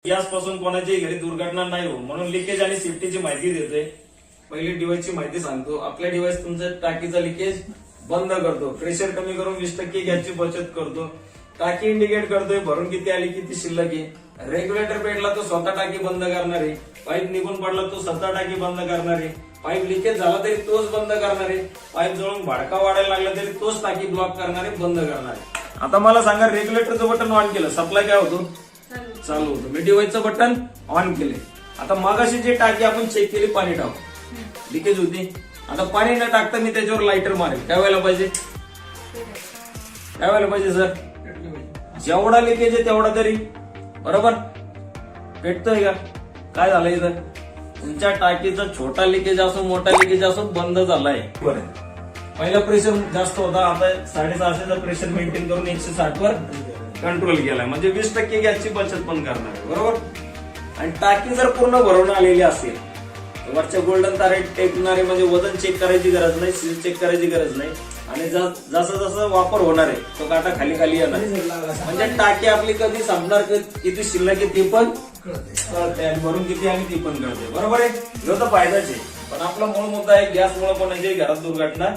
Gas पासून कोणाच्याही घरी दुर्घटना नाही हो म्हणून लिकेज आणि सेफ्टीची माहिती देतोय. पहिली डिव्हाइसची माहिती सांगतो. आपल्या डिव्हाइस तुमचं टाकीचा लिकेज बंद करतो, प्रेशर कमी करून 20% गॅसची बचत करतो, टाकी इंडिकेट करतोय भरून किती आली किती शिल्लक आहे, रेग्युलेटर पेटला तो स्वतः टाकी बंद करणार आहे, पाईप निघून पडला तो स्वतः टाकी बंद करणार आहे, पाईप लिकेज झाला तरी तोच बंद करणार आहे, पाईप जळून भडका वाढायला लागला तरी तोच टाकी ब्लॉक करणार आहे, बंद करणार आहे. आता मला सांगा, रेग्युलेटरचं बटन ऑन केलं सप्लाय काय होतो? चालू होतो. मी डिव्हाइसचं बटन ऑन केले. आता मगाशी जी टाकी आपण चेक केली पाणी टाकू लिकेज होती. आता पाणी न टाकता मी त्याच्यावर लाइटर मारेल, काय व्हायला पाहिजे? काय व्हायला पाहिजे सर? जेवढा लिकेज आहे तेवढा तरी बरोबर पेटतोय का? काय झालं इथं? तुमच्या टाकीचा छोटा लिकेज असो मोठा लिकेज असो बंद झालाय. बरं, पहिला प्रेशर जास्त होता, आता 650चा प्रेशर मेंटेन करून 160 वर कंट्रोल केलाय. म्हणजे 20% गॅसची बचत पण करणार आहे बरोबर. आणि टाकी जर पूर्ण भरून आलेली असेल वरच्या गोल्डन तारे टेकणारे म्हणजे वजन चेक करायची गरज नाही, सील चेक करायची गरज नाही. आणि जसं जसं वापर होणार आहे तो काटा खाली खाली येणार म्हणजे टाकी आपली कधी संपणार किती शिल्लक आहे ती पण कळते आणि भरून किती आणि ती पण कळते बरोबर आहे. ह्यो तर फायदाच आहे. पण आपला मूळ मुद्दा आहे गॅसमुळे कोणाच्याही घरात दुर्घटना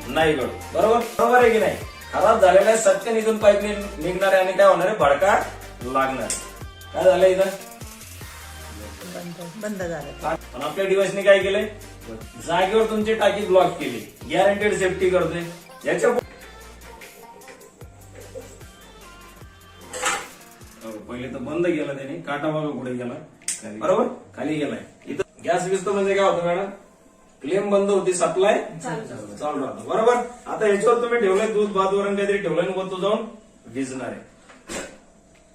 नाही घडत बरोबर. बरोबर आहे की नाही? खराब झालेल्या सटकन इथून पाईप निघणार आहे आणि काय होणार आहे? भडका लागणार. काय झालं इथं? बंद झालं. पण आपल्या डिव्हाइसने काय केलंय? जागेवर तुमची टाकी ब्लॉक केली. गॅरंटेड सेफ्टी करतोय. याच्या पहिले तर बंद केला त्याने, काटा बघा कुठे गेला बरोबर, खाली गेलाय. इथं गॅस विसतो म्हणजे काय होतं मॅडम? फ्लेम बंद होती, सप्लाय चालू राहतो बरोबर. आता याच्यावर तुम्ही ठेवलंय दूध भात वरण काहीतरी ठेवलंय व तो जाऊन विजणार आहे.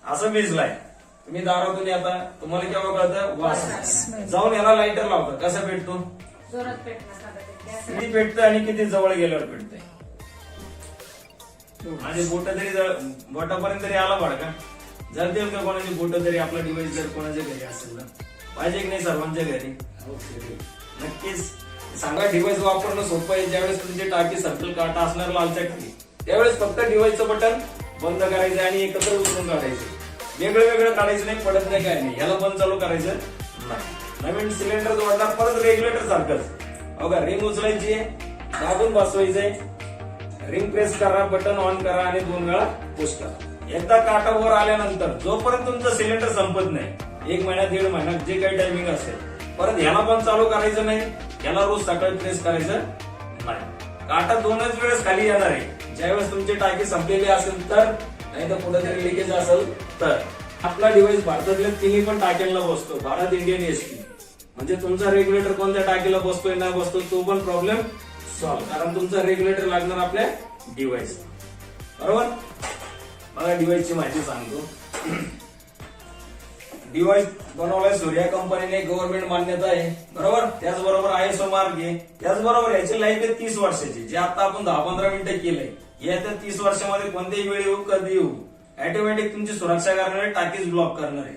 असं विजलाय तुम्ही दारातून आता तुम्हाला केव्हा कळतं? वास. जाऊन याला लाइटर लावतं. कसा पेटतो? किती पेटतं आणि किती जवळ गेल्यावर पेटतंय. माझे बोट तरी बोटापर्यंत तरी आला भडका जर देईल का कोणाची बोट तरी आपला डिव्हाइस जर कोणाच्या घरी असेल ना, पाहिजे की नाही सर्वांच्या घरी? नक्कीच सांगा. डिव्हाइस वापरणं सोपं आहे. ज्यावेळेस तुमची टाकी सर्कल काटा असणार लालच्या खाली त्यावेळेस फक्त डिव्हाइसचं बटन बंद करायचं आणि एकत्र उचलून काढायचं. वेगळं वेगळं काढायचं नाही, पडत नाही काय नाही. ह्याला बंद चालू करायचं नाही. नवीन सिलेंडर जोडणार परत रेग्युलेटर सारखंच बघा. रिंग उचलायची आहे, दाबून बसवायचंय, रिंग प्रेस करा, बटन ऑन करा आणि 2 वेळा पुश करा. एकदा काटा वर आल्यानंतर जोपर्यंत तुमचं सिलेंडर संपत नाही 1 महिना 1.5 महिना जे काही टायमिंग असेल परत ह्याला पण चालू करायचं नाही. याला रोज सकाळी प्रेस करायचं नाही. काटा 2च वेळेस खाली येणार आहे. ज्यावेळेस तुमची टाकी संपलेली असेल तर, नाही तर कुठेतरी लिकेज असेल तर. आपला डिव्हाइस भारतातल्या 3 पण टाक्यांना बसतो. Bharat, Indian, ST. म्हणजे तुमचा रेग्युलेटर कोणत्या टाकीला बसतोय नाही बसतो तो पण प्रॉब्लेम सॉल्व्ह, कारण तुमचा रेग्युलेटर लागणार आपल्या डिव्हाइस बरोबर. मला डिव्हाइसची माहिती सांगतो. डिव्हाइस बनवलाय सूर्या कंपनीने, गव्हर्नमेंट मान्यता आहे बरोबर. त्याचबरोबर ISO मार्क आहे. त्याचबरोबर याची लाईफ आहे 30 वर्षाची. जे आता आपण 10-15 मिनिटं केलंय येत्या 30 वर्षामध्ये कोणत्याही वेळी येऊ कधी येऊ ऑटोमॅटिक तुमची सुरक्षा करणारे टाकीज ब्लॉक करणार आहे.